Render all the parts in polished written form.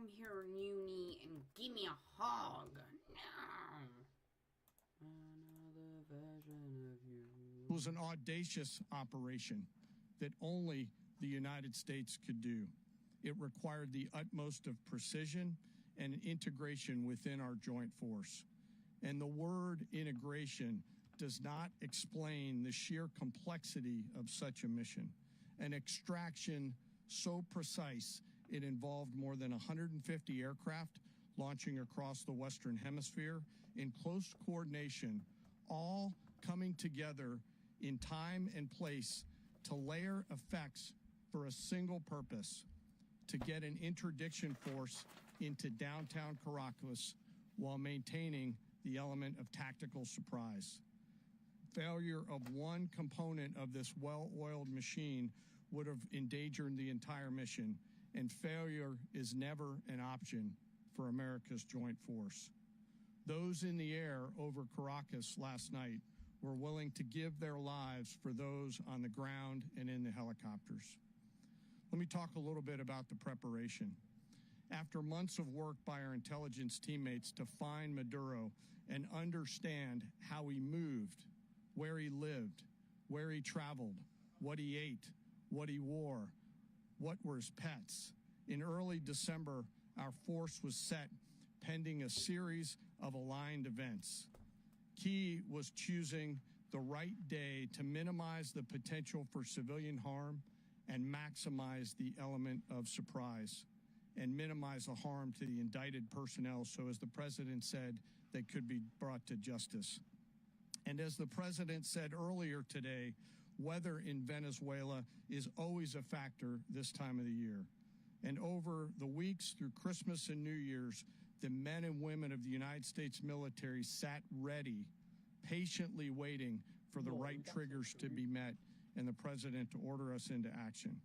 come here, Nuni, and give me a hug. No. Another version of you. It was an audacious operation that only the United States could do. It required the utmost of precision and integration within our joint force. And the word integration does not explain the sheer complexity of such a mission. An extraction so precise, it involved more than 150 aircraft launching across the Western Hemisphere in close coordination, all coming together in time and place to layer effects for a single purpose: to get an interdiction force into downtown Caracas while maintaining the element of tactical surprise. Failure of one component of this well-oiled machine would have endangered the entire mission, and failure is never an option for America's joint force. Those in the air over Caracas last night were willing to give their lives for those on the ground and in the helicopters. Let me talk a little bit about the preparation. After months of work by our intelligence teammates to find Maduro and understand how he moved, where he lived, where he traveled, what he ate, what he wore, what were his pets, in early December, our force was set pending a series of aligned events. Key was choosing the right day to minimize the potential for civilian harm and maximize the element of surprise and minimize the harm to the indicted personnel, so as the president said, they could be brought to justice. And as the president said earlier today, weather in Venezuela is always a factor this time of the year. And over the weeks through Christmas and New Year's, the men and women of the United States military sat ready, patiently waiting for the right triggers to be met and the president to order us into action.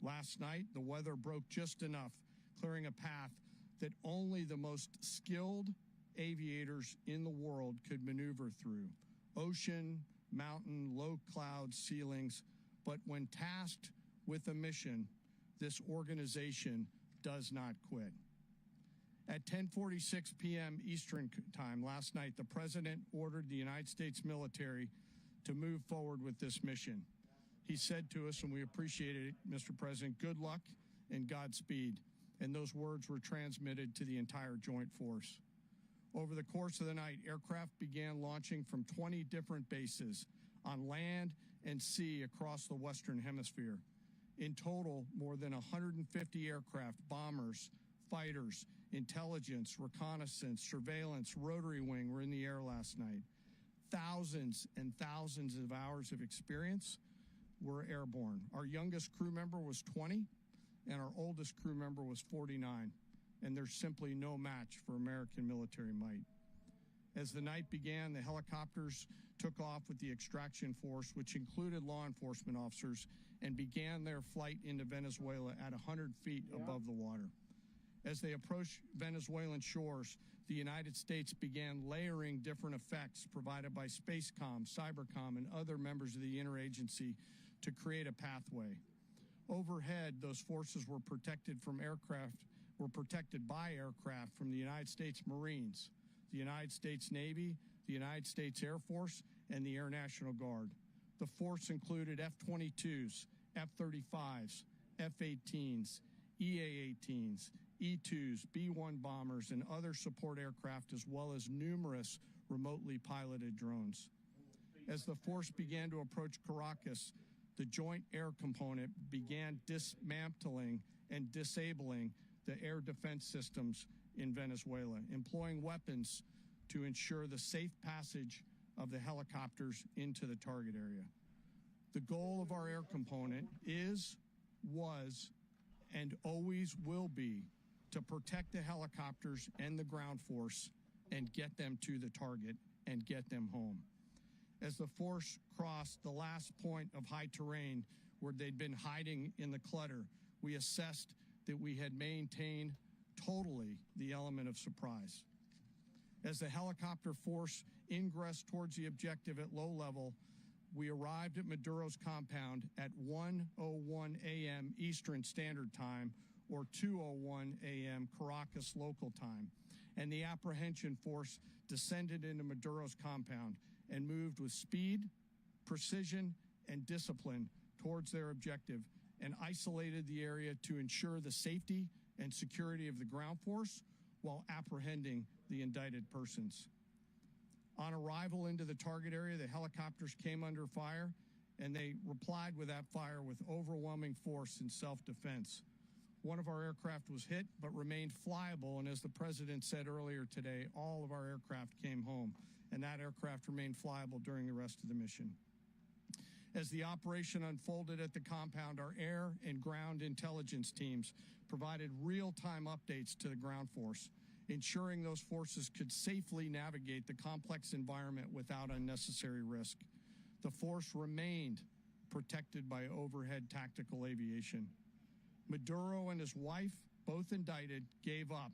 Last night, the weather broke just enough, clearing a path that only the most skilled aviators in the world could maneuver through. Ocean, mountain, low cloud ceilings. But when tasked with a mission, this organization does not quit. At 10:46 p.m. Eastern Time last night, the president ordered the United States military to move forward with this mission. He said to us, and we appreciated it, Mr. President, good luck and Godspeed. And those words were transmitted to the entire joint force. Over the course of the night, aircraft began launching from 20 different bases on land and sea across the Western Hemisphere. In total, more than 150 aircraft, bombers, fighters, intelligence, reconnaissance, surveillance, rotary wing were in the air last night. Thousands and thousands of hours of experience were airborne. Our youngest crew member was 20, and our oldest crew member was 49, and there's simply no match for American military might. As the night began, the helicopters took off with the extraction force, which included law enforcement officers, and began their flight into Venezuela at 100 feet above the water. As they approached Venezuelan shores, the United States began layering different effects provided by Spacecom, Cybercom, and other members of the interagency to create a pathway. Overhead, those forces were protected by aircraft from the United States Marines, the United States Navy, the United States Air Force, and the Air National Guard. The force included F-22s, F-35s, F-18s, EA-18s, E-2s, B-1 bombers, and other support aircraft, as well as numerous remotely piloted drones. As the force began to approach Caracas, the Joint Air Component began dismantling and disabling the air defense systems in Venezuela, employing weapons to ensure the safe passage of the helicopters into the target area. The goal of our air component is, was, and always will be to protect the helicopters and the ground force and get them to the target and get them home. As the force crossed the last point of high terrain where they'd been hiding in the clutter, we assessed that we had maintained totally the element of surprise. As the helicopter force ingressed towards the objective at low level, we arrived at Maduro's compound at 1:01 a.m. Eastern Standard Time, or 2:01 a.m. Caracas local time, and the apprehension force descended into Maduro's compound and moved with speed, precision, and discipline towards their objective and isolated the area to ensure the safety and security of the ground force while apprehending the indicted persons. On arrival into the target area, the helicopters came under fire, and they replied with that fire with overwhelming force in self-defense. One of our aircraft was hit but remained flyable, and as the president said earlier today, all of our aircraft came home, and that aircraft remained flyable during the rest of the mission. As the operation unfolded at the compound, our air and ground intelligence teams provided real-time updates to the ground force, ensuring those forces could safely navigate the complex environment without unnecessary risk. The force remained protected by overhead tactical aviation. Maduro and his wife, both indicted, gave up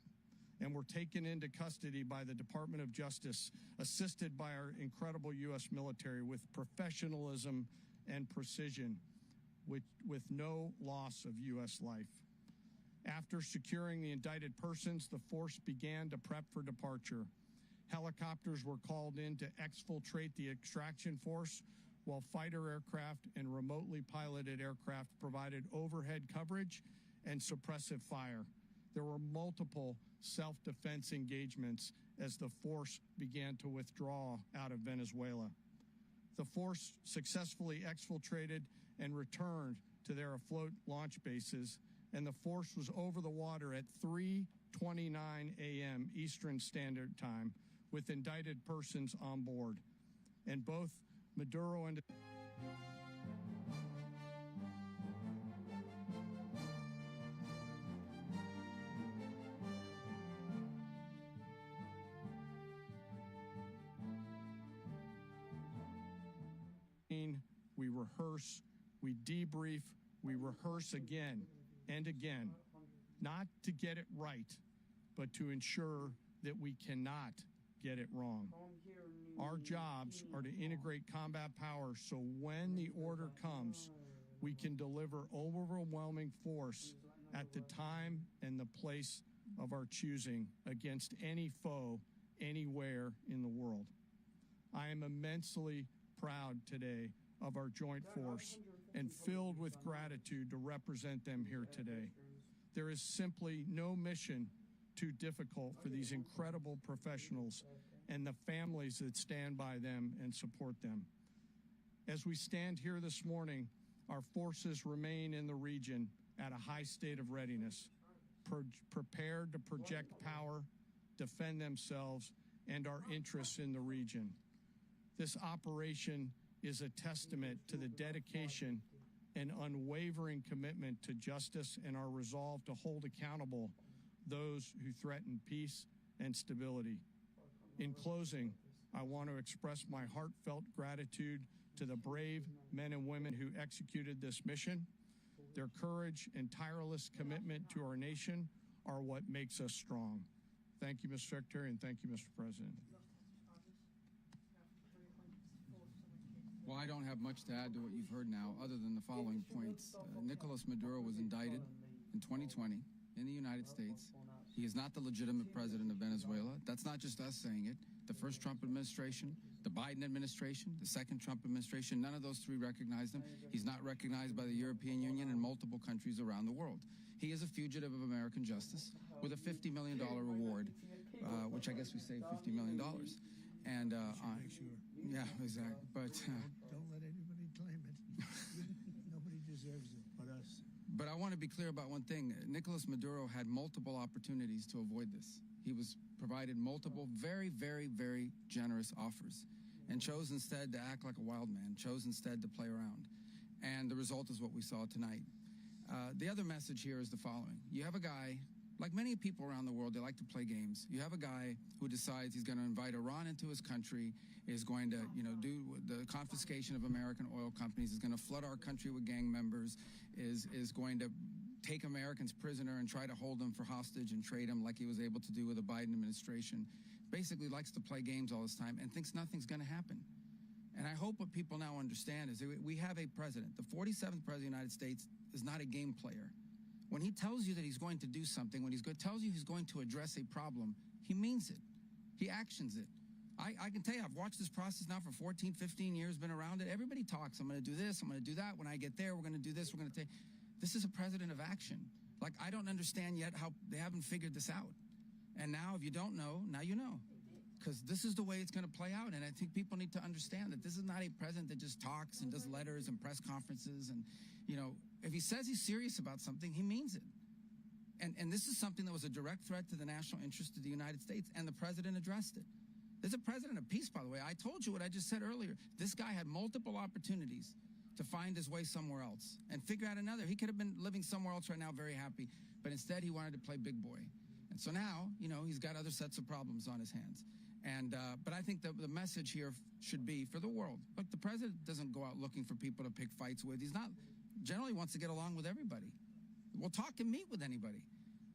and were taken into custody by the Department of Justice, assisted by our incredible U.S. military with professionalism and precision, with no loss of U.S. life. After securing the indicted persons, the force began to prep for departure. Helicopters were called in to exfiltrate the extraction force, while fighter aircraft and remotely piloted aircraft provided overhead coverage and suppressive fire. There were multiple self-defense engagements as the force began to withdraw out of Venezuela. The force successfully exfiltrated and returned to their afloat launch bases, and the force was over the water at 3:29 a.m. Eastern Standard Time with indicted persons on board. And both Maduro and we rehearse, we debrief, we rehearse again and again, not to get it right, but to ensure that we cannot get it wrong. Our jobs are to integrate combat power so when the order comes, we can deliver overwhelming force at the time and the place of our choosing against any foe anywhere in the world. I am immensely proud today of our joint force and filled with gratitude to represent them here today. There is simply no mission too difficult for these incredible professionals and the families that stand by them and support them. As we stand here this morning, our forces remain in the region at a high state of readiness, prepared to project power, defend themselves, and our interests in the region. This operation is a testament to the dedication and unwavering commitment to justice and our resolve to hold accountable those who threaten peace and stability. In closing, I want to express my heartfelt gratitude to the brave men and women who executed this mission. Their courage and tireless commitment to our nation are what makes us strong. Thank you, Mr. Secretary, and thank you, Mr. President. Well, I don't have much to add to what you've heard now, other than the following points. Nicolas Maduro was indicted in 2020 in the United States. He is not the legitimate president of Venezuela. That's not just us saying it. The first Trump administration, the Biden administration, the second Trump administration, none of those three recognized him. He's not recognized by the European Union and multiple countries around the world. He is a fugitive of American justice with a $50 million reward, which I guess we say $50 million. And yeah, exactly. But don't let anybody claim it. Nobody deserves it but us. But I want to be clear about one thing. Nicolas Maduro had multiple opportunities to avoid this. He was provided multiple very, very, very generous offers and chose instead to act like a wild man, chose instead to play around. And the result is what we saw tonight. The other message here is the following. You have a guy, like many people around the world, they like to play games. You have a guy who decides he's going to invite Iran into his country, is going to, do the confiscation of American oil companies, is going to flood our country with gang members, is going to take Americans prisoner and try to hold them for hostage and trade them like he was able to do with the Biden administration. Basically likes to play games all this time and thinks nothing's going to happen. And I hope what people now understand is that we have a president. The 47th president of the United States is not a game player. When he tells you that he's going to do something, when tells you he's going to address a problem, he means it. He actions it. I can tell you, I've watched this process now for 14, 15 years, been around it. Everybody talks. I'm going to do this. I'm going to do that. When I get there, we're going to do this. We're going to take. This is a president of action. Like, I don't understand yet how they haven't figured this out. And now, if you don't know, now you know. Because this is the way it's going to play out. And I think people need to understand that this is not a president that just talks and does letters and press conferences. And, you know, if he says he's serious about something, he means it. And this is something that was a direct threat to the national interest of the United States, and the president addressed it. There's a president of peace, by the way. I told you what I just said earlier. This guy had multiple opportunities to find his way somewhere else and figure out another. He could have been living somewhere else right now very happy, but instead he wanted to play big boy. And so now, you know, he's got other sets of problems on his hands. And but I think that the message here should be for the world. Look, the president doesn't go out looking for people to pick fights with. He's not, generally wants to get along with everybody. We'll talk and meet with anybody,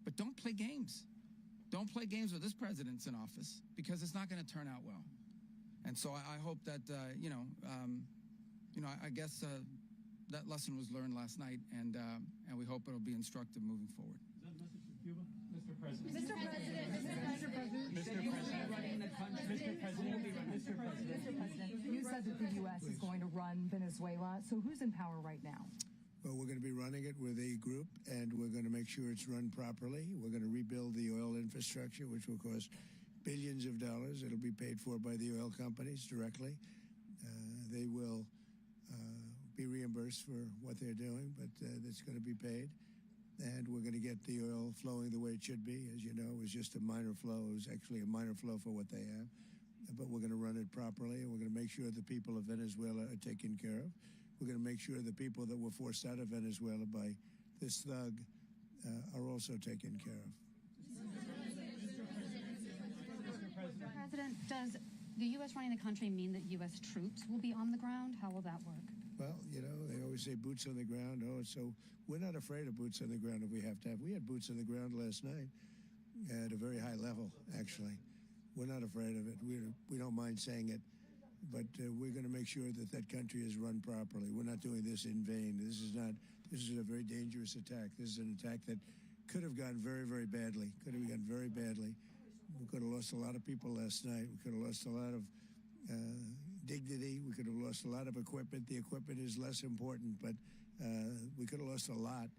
but don't play games. Don't play games with this president's in office, because it's not going to turn out well. And so I hope that, I guess that lesson was learned last night, and we hope it'll be instructive moving forward. Is that a message for Cuba? Mr. President. Mr. President, you said that the U.S. is going to run Venezuela. So who's in power right now? Well, we're going to be running it with a group, and we're going to make sure it's run properly. We're going to rebuild the oil infrastructure, which will cost billions of dollars. It'll be paid for by the oil companies directly. They will be reimbursed for what they're doing, but that's going to be paid. And we're going to get the oil flowing the way it should be. As you know, it was just a minor flow. It was actually a minor flow for what they have. But we're going to run it properly, and we're going to make sure the people of Venezuela are taken care of. We're going to make sure the people that were forced out of Venezuela by this thug are also taken care of. Mr. President, does the U.S. running the country mean that U.S. troops will be on the ground? How will that work? Well, you know, they always say boots on the ground. Oh, so we're not afraid of boots on the ground if we have to have. We had boots on the ground last night at a very high level, actually. We're not afraid of it. We don't mind saying it. But we're going to make sure that that country is run properly. We're not doing this in vain. This is a very dangerous attack. This is an attack that could have gone very, very badly. Could have gone very badly. We could have lost a lot of people last night. We could have lost a lot of dignity. We could have lost a lot of equipment. The equipment is less important, but we could have lost a lot.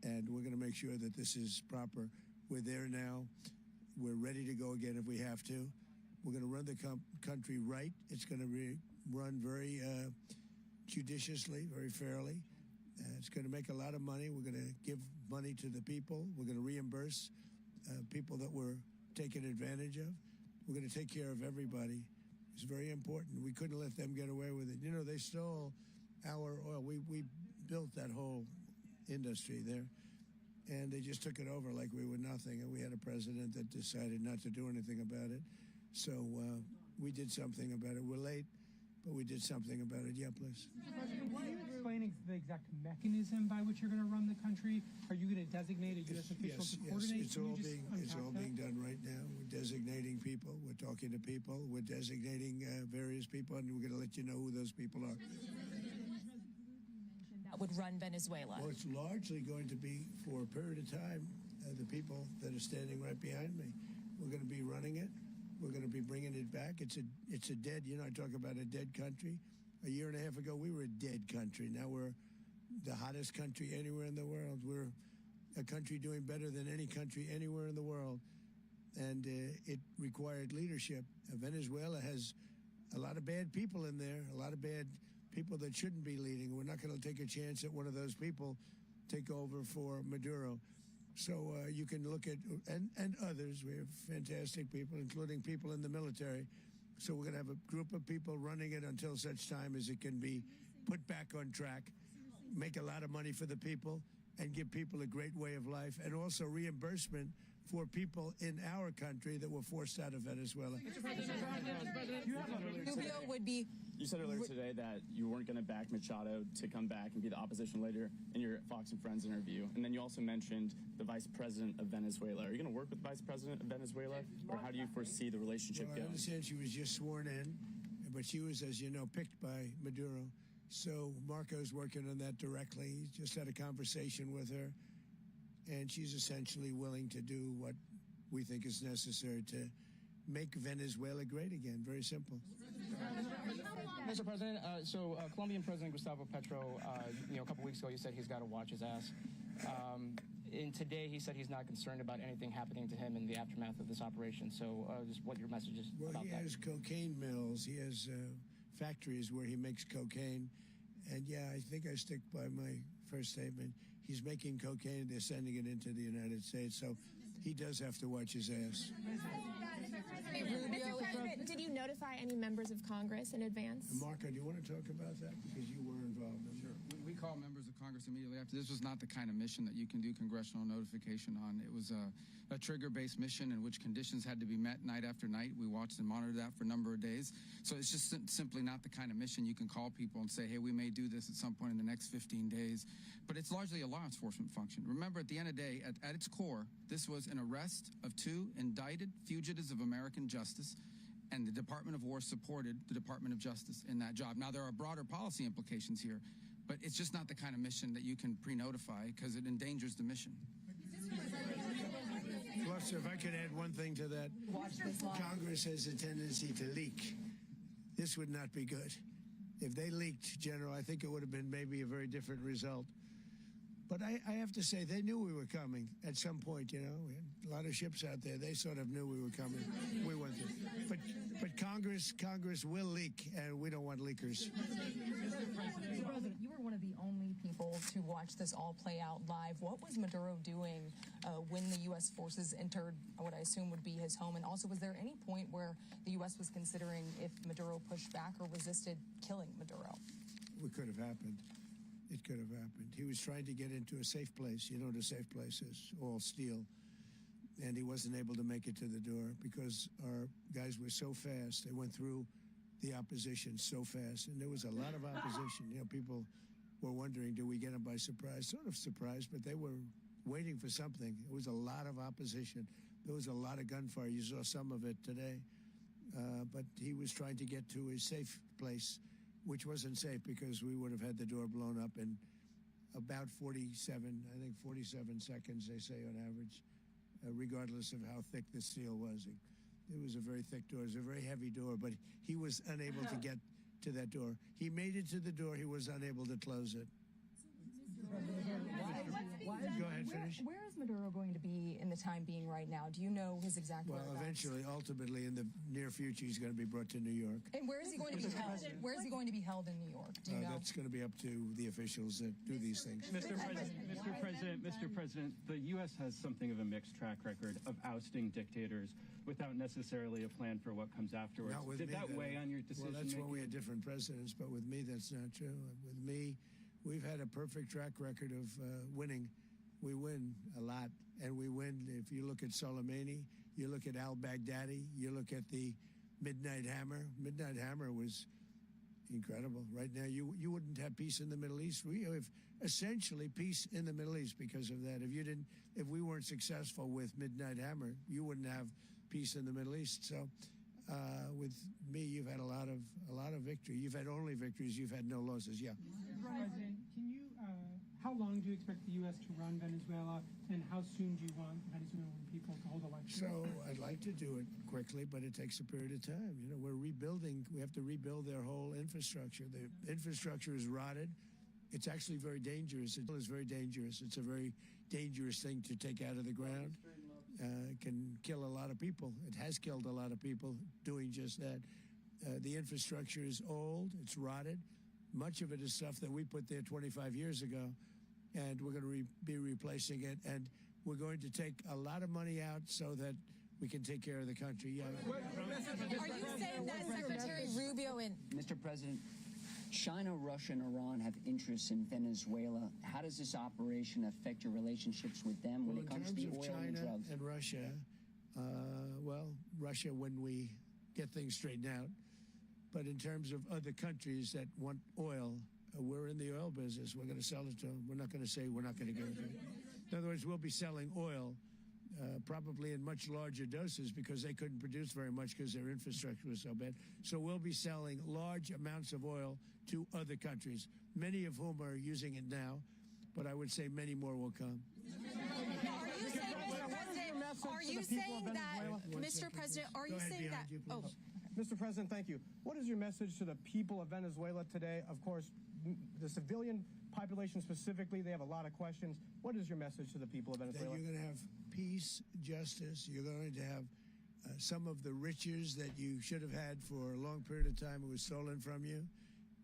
And we're going to make sure that this is proper. We're there now. We're ready to go again if we have to. We're going to run the country right. It's going to be run very judiciously, very fairly. It's going to make a lot of money. We're going to give money to the people. We're going to reimburse people that were taken advantage of. We're going to take care of everybody. It's very important. We couldn't let them get away with it. You know, they stole our oil. We built that whole industry there, and they just took it over like we were nothing. And we had a president that decided not to do anything about it. So we did something about it. We're late, but we did something about it. Yeah, please. Why are you explaining the exact mechanism by which you're going to run the country? Are you going to designate a U.S. official to coordinate? It's all being done right now. We're designating people. We're talking to people. We're designating various people, and we're going to let you know who those people are. That would run Venezuela. Well, it's largely going to be, for a period of time, the people that are standing right behind me. We're going to be running it. We're going to be bringing it back. It's a dead, you know, I talk about a dead country. A year and a half ago, we were a dead country. Now we're the hottest country anywhere in the world. We're a country doing better than any country anywhere in the world. And it required leadership. Venezuela has a lot of bad people in there, a lot of bad people that shouldn't be leading. We're not going to take a chance that one of those people take over for Maduro. So you can look at, and others, we have fantastic people, including people in the military. So we're going to have a group of people running it until such time as it can be put back on track, make a lot of money for the people, and give people a great way of life, and also reimbursement for people in our country that were forced out of Venezuela. Rubio would be... You said earlier today that you weren't going to back Machado to come back and be the opposition leader in your Fox and Friends interview. And then you also mentioned the vice president of Venezuela. Are you going to work with the vice president of Venezuela? Or how do you foresee the relationship going? I understand she was just sworn in, but she was, as you know, picked by Maduro. So Marco's working on that directly. He just had a conversation with her. and she's essentially willing to do what we think is necessary to make Venezuela great again. Very simple. Mr. President, Colombian President Gustavo Petro, a couple weeks ago, he said he's got to watch his ass. And today, he said he's not concerned about anything happening to him in the aftermath of this operation. So, just what your message is about that. Well, he has cocaine mills. He has factories where he makes cocaine. And yeah, I think I stick by my first statement. He's making cocaine. They're sending it into the United States. So he does have to watch his ass. Mr. President, did you notify any members of Congress in advance? Marco, do you want to talk about that? Because you were involved in it. Sure. We call members of Congress immediately after. This was not the kind of mission that you can do congressional notification on. It was a trigger-based mission in which conditions had to be met night after night. We watched and monitored that for a number of days. So it's just simply not the kind of mission you can call people and say, hey, we may do this at some point in the next 15 days. But it's largely a law enforcement function. Remember, at the end of the day, at its core, this was an arrest of 2 indicted fugitives of American justice, and the Department of War supported the Department of Justice in that job. Now, there are broader policy implications here, but it's just not the kind of mission that you can pre-notify because it endangers the mission. Plus, if I could add one thing to that, Congress has a tendency to leak. This would not be good. If they leaked, General, I think it would have been maybe a very different result. But I have to say, they knew we were coming at some point, We had a lot of ships out there. They sort of knew we were coming. We went there. But Congress will leak, and we don't want leakers. Mr. President, you were one of the only people to watch this all play out live. What was Maduro doing when the U.S. forces entered what I assume would be his home? And also, was there any point where the U.S. was considering if Maduro pushed back or resisted killing Maduro? It could have happened. It could have happened. He was trying to get into a safe place. You know what a safe place is, all steel. And he wasn't able to make it to the door because our guys were so fast. They went through the opposition so fast. And there was a lot of opposition. People were wondering, do we get him by surprise? Sort of surprised, but they were waiting for something. It was a lot of opposition. There was a lot of gunfire. You saw some of it today. But he was trying to get to a safe place, which wasn't safe because we would have had the door blown up in about 47 seconds, they say on average, regardless of how thick the steel was. It was a very thick door. It was a very heavy door, but he was unable to get to that door. He made it to the door. He was unable to close it. Go ahead, finish. Where is Maduro going to be in the time being right now? Do you know his exact whereabouts? Well, eventually, ultimately, in the near future, he's going to be brought to New York. And where is he going to be held? Where is he going to be held in New York? Do you know? That's going to be up to the officials that do these things. Mr. President, the U.S. has something of a mixed track record of ousting dictators without necessarily a plan for what comes afterwards. Did that weigh on your decision? Well, that's when we had different presidents, but with me, that's not true. With me, we've had a perfect track record of winning. We win a lot, and we win. If you look at Soleimani, you look at al-Baghdadi, you look at the Midnight Hammer. Midnight Hammer was incredible. Right now, you wouldn't have peace in the Middle East. We have essentially peace in the Middle East because of that. If we weren't successful with Midnight Hammer, you wouldn't have peace in the Middle East. So, with me, you've had a lot of victory. You've had only victories. You've had no losses. Yeah. President, how long do you expect the U.S. to run Venezuela, and how soon do you want Venezuelan people to hold elections? So I'd like to do it quickly, but it takes a period of time. We're rebuilding. We have to rebuild their whole infrastructure. The infrastructure is rotted. It's actually very dangerous. It is very dangerous. It's a very dangerous thing to take out of the ground. Can kill a lot of people. It has killed a lot of people doing just that. The infrastructure is old. It's rotted. Much of it is stuff that we put there 25 years ago, and we're going to be replacing it. And we're going to take a lot of money out so that we can take care of the country. Yeah. Are you saying that Secretary Rubio and... Mr. President, China, Russia, and Iran have interests in Venezuela. How does this operation affect your relationships with them when it comes to the oil and drugs? In terms of China and Russia, Russia, when we get things straightened out. But in terms of other countries that want oil, we're in the oil business. We're going to sell it to them. We're not going to say we're not going to give it to them. In other words, we'll be selling oil probably in much larger doses because they couldn't produce very much because their infrastructure was so bad. So we'll be selling large amounts of oil to other countries, many of whom are using it now, but I would say many more will come. message Are to you the people saying of that, Venezuela? Mr. President, are Go you ahead, saying that? behind you, please. Mr. President, thank you. What is your message to the people of Venezuela today? Of course, the civilian population specifically, they have a lot of questions. What is your message to the people of That Venezuela? you're going to have peace, justice. You're going to have some of the riches that you should have had for a long period of time. It was stolen from you.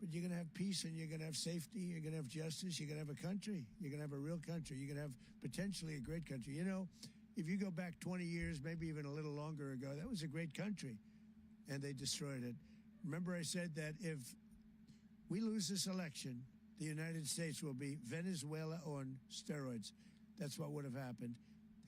But you're going to have peace and you're going to have safety. You're going to have justice. You're going to have a country. You're going to have a real country. You're going to have potentially a great country. You know, if you go back 20 years, maybe even a little longer ago, that was a great country. And they destroyed it. Remember I said that if we lose this election, the United States will be Venezuela on steroids. That's what would have happened.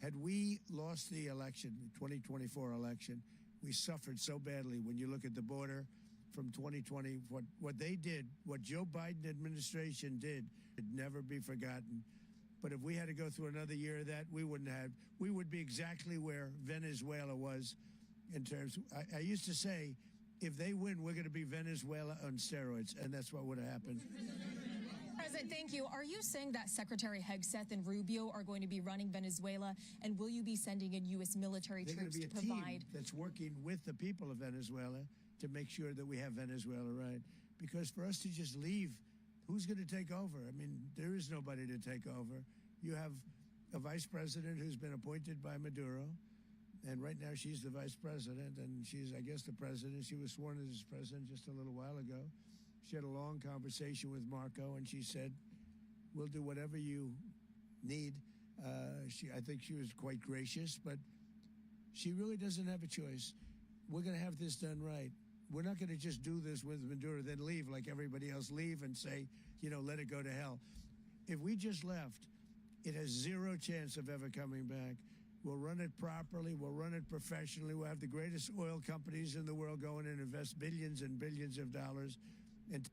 Had we lost the election, the 2024 election, we suffered so badly. When you look at the border from 2020, what they did, what Joe Biden administration did, would never be forgotten. But if we had to go through another year of that, we wouldn't have. We would be exactly where Venezuela was in terms. I used to say, if they win, we're going to be Venezuela on steroids, and that's what would have happened. President, thank you. Are you saying that Secretary Hegseth and Rubio are going to be running Venezuela, and will you be sending in U.S. military They're going troops to be to a provide? team that's working with the people of Venezuela to make sure that we have Venezuela right. Because for us to just leave, who's going to take over? I mean, there is nobody to take over. You have a vice president who's been appointed by Maduro, and right now she's the vice president, and she's, I guess, the president. She was sworn as president just a little while ago. She had a long conversation with Marco, and she said, we'll do whatever you need. I think she was quite gracious, but she really doesn't have a choice. We're going to have this done right. We're not going to just do this with Maduro, then leave like everybody else, leave and say, you know, let it go to hell. If we just left, it has zero chance of ever coming back. We'll run it properly. We'll run it professionally. We'll have the greatest oil companies in the world going and invest billions and billions of dollars and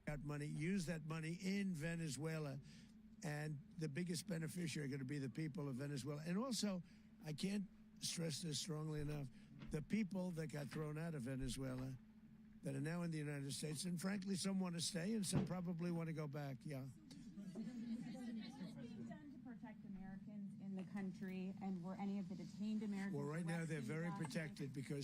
that money, use that money in Venezuela. And the biggest beneficiary are going to be the people of Venezuela. And also, I can't stress this strongly enough, the people that got thrown out of Venezuela that are now in the United States, and frankly, some want to stay and some probably want to go back, yeah. What have you done to protect Americans in the country, and were any of the detained Americans Well, right now they're arrested very last night? protected because